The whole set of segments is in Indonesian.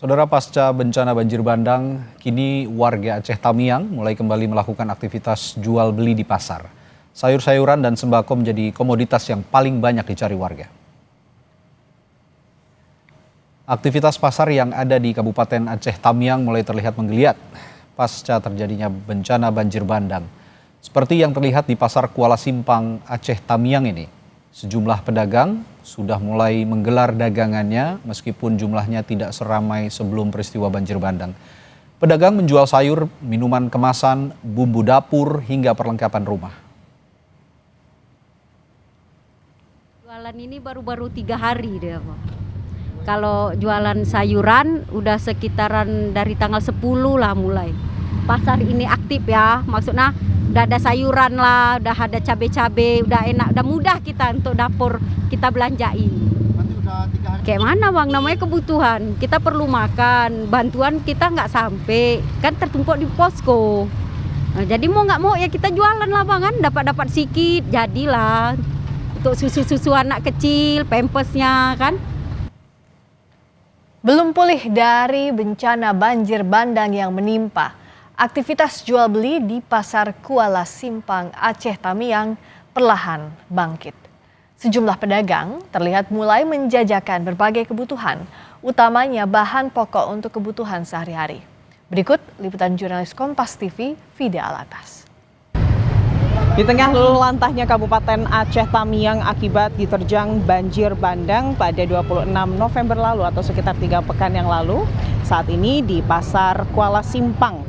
Saudara, pasca bencana banjir bandang, kini warga Aceh Tamiang mulai kembali melakukan aktivitas jual beli di pasar. Sayur-sayuran dan sembako menjadi komoditas yang paling banyak dicari warga. Aktivitas pasar yang ada di Kabupaten Aceh Tamiang mulai terlihat menggeliat pasca terjadinya bencana banjir bandang. Seperti yang terlihat di Pasar Kuala Simpang Aceh Tamiang ini, sejumlah pedagang sudah mulai menggelar dagangannya meskipun jumlahnya tidak seramai sebelum peristiwa banjir bandang. Pedagang menjual sayur, minuman kemasan, bumbu dapur hingga perlengkapan rumah. Jualan ini baru-baru 3 hari deh, Pak. Kalau jualan sayuran udah sekitaran dari tanggal 10 lah mulai. Pasar ini aktif ya, maksudnya udah ada sayuran lah, udah ada cabai-cabai, udah enak, udah mudah kita untuk dapur kita belanjain. Kayak mana bang, namanya kebutuhan, kita perlu makan, bantuan kita nggak sampai, kan tertumpuk di posko. Nah, jadi mau nggak mau ya kita jualan lah bang, kan dapat sedikit, jadilah untuk susu-susu anak kecil, pampasnya kan. Belum pulih dari bencana banjir bandang yang menimpa, aktivitas jual beli di Pasar Kuala Simpang Aceh Tamiang perlahan bangkit. Sejumlah pedagang terlihat mulai menjajakan berbagai kebutuhan, utamanya bahan pokok untuk kebutuhan sehari-hari. Berikut liputan jurnalis Kompas TV, Fida Alatas. Di tengah luluh lantahnya Kabupaten Aceh Tamiang akibat diterjang banjir bandang pada 26 November lalu atau sekitar 3 pekan yang lalu, saat ini di Pasar Kuala Simpang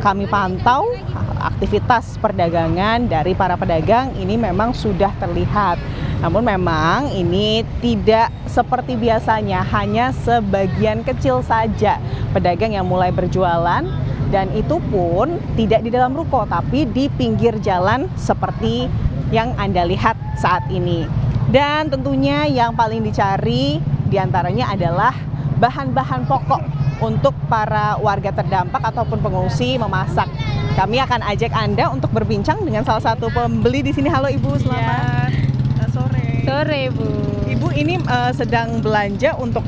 kami pantau aktivitas perdagangan dari para pedagang ini memang sudah terlihat. Namun memang ini tidak seperti biasanya, hanya sebagian kecil saja pedagang yang mulai berjualan. Dan itu pun tidak di dalam ruko, tapi di pinggir jalan seperti yang Anda lihat saat ini. Dan tentunya yang paling dicari diantaranya adalah bahan-bahan pokok untuk para warga terdampak ataupun pengungsi memasak. Kami akan ajak Anda untuk berbincang dengan salah satu pembeli di sini. Halo Ibu, selamat sore. Sore Bu. Ibu ini sedang belanja untuk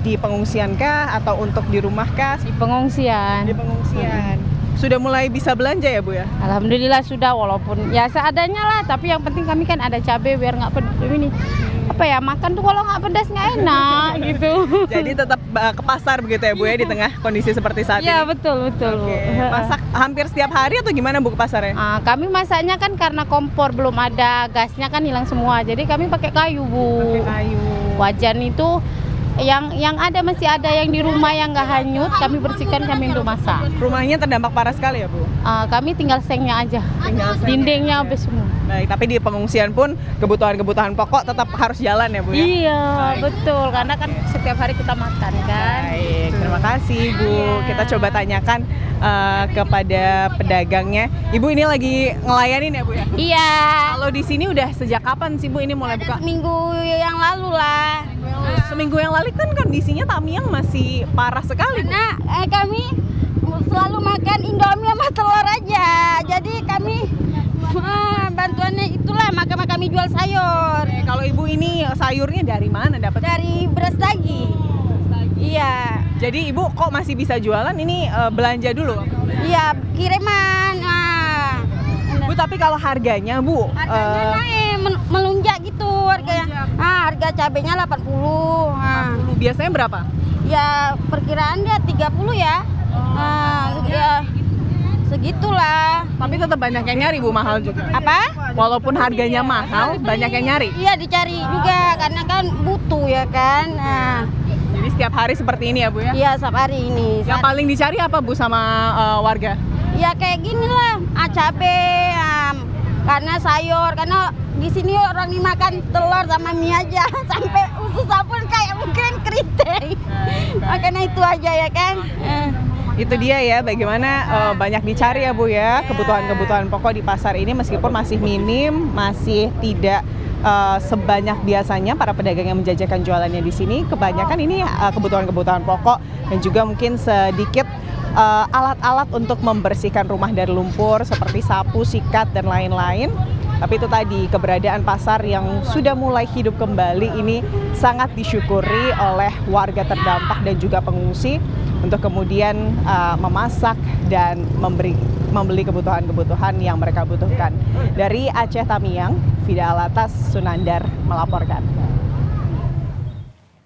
di pengungsian kah atau untuk di rumah kah? Di pengungsian. Di pengungsian. Sudah mulai bisa belanja ya Bu ya? Alhamdulillah sudah, walaupun ya seadanya lah, tapi yang penting kami kan ada cabai biar nggak pedas ini. Apa ya, makan tuh kalau nggak pedas nggak enak gitu. Jadi tetap ke pasar begitu ya Bu ya, di tengah kondisi seperti saat ini? Iya betul Bu. Masak hampir setiap hari atau gimana Bu ke pasarnya? Kami masaknya kan karena kompor belum ada, gasnya kan hilang semua, jadi kami pakai kayu Bu. Pakai kayu. Wajan itu yang ada, masih ada yang di rumah yang nggak hanyut, kami bersihkan, kami untuk masak. Rumahnya terdampak parah sekali ya Bu? Kami tinggal sengnya aja, dindingnya habis semua. Baik, tapi di pengungsian pun kebutuhan-kebutuhan pokok tetap harus jalan ya Bu ya? Iya, baik. Betul, karena kan setiap hari kita makan kan. Baik, terima kasih Bu. Kita coba tanyakan kepada pedagangnya. Ibu ini lagi ngelayanin ya Bu ya? Iya. Kalau di sini udah sejak kapan sih Bu ini mulai buka? Minggu yang lalu lah. Seminggu yang lalu kan kondisinya Tamiang masih parah sekali Bu. Nah, kami selalu makan Indomie sama telur aja. Jadi kami bantuannya itulah, maka kami jual sayur. Kalau Ibu ini sayurnya dari mana dapat? Dari beras lagi. Iya. Jadi Ibu kok masih bisa jualan ini belanja dulu? Iya, kiriman. Bu, tapi kalau harganya Bu? Harganya naik, melunjak gitu harganya. Harga cabenya 80. 40. Biasanya berapa? Ya perkiraan dia 30 ya. Ya segitulah. Tapi tetap banyak yang nyari Bu, mahal juga. Apa? Walaupun harganya mahal, banyak yang nyari. Iya dicari juga karena kan butuh ya kan. Jadi setiap hari seperti ini ya Bu ya? Iya, setiap hari ini. Yang paling dicari apa Bu sama warga? Ya kayak gini lah, cabai, karena sayur, karena di sini orang dimakan telur sama mie aja, sampai usus pun kayak mungkin keriting. Makanya itu aja ya kan. Itu dia ya, bagaimana banyak dicari ya Bu ya, kebutuhan-kebutuhan pokok di pasar ini meskipun masih minim, masih tidak sebanyak biasanya para pedagang yang menjajakan jualannya di sini. Kebanyakan ini kebutuhan-kebutuhan pokok dan juga mungkin sedikit alat-alat untuk membersihkan rumah dari lumpur seperti sapu, sikat dan lain-lain. Tapi itu tadi, keberadaan pasar yang sudah mulai hidup kembali ini sangat disyukuri oleh warga terdampak dan juga pengungsi untuk kemudian memasak dan membeli kebutuhan-kebutuhan yang mereka butuhkan. Dari Aceh Tamiang, Fida Alatas, Sunandar melaporkan.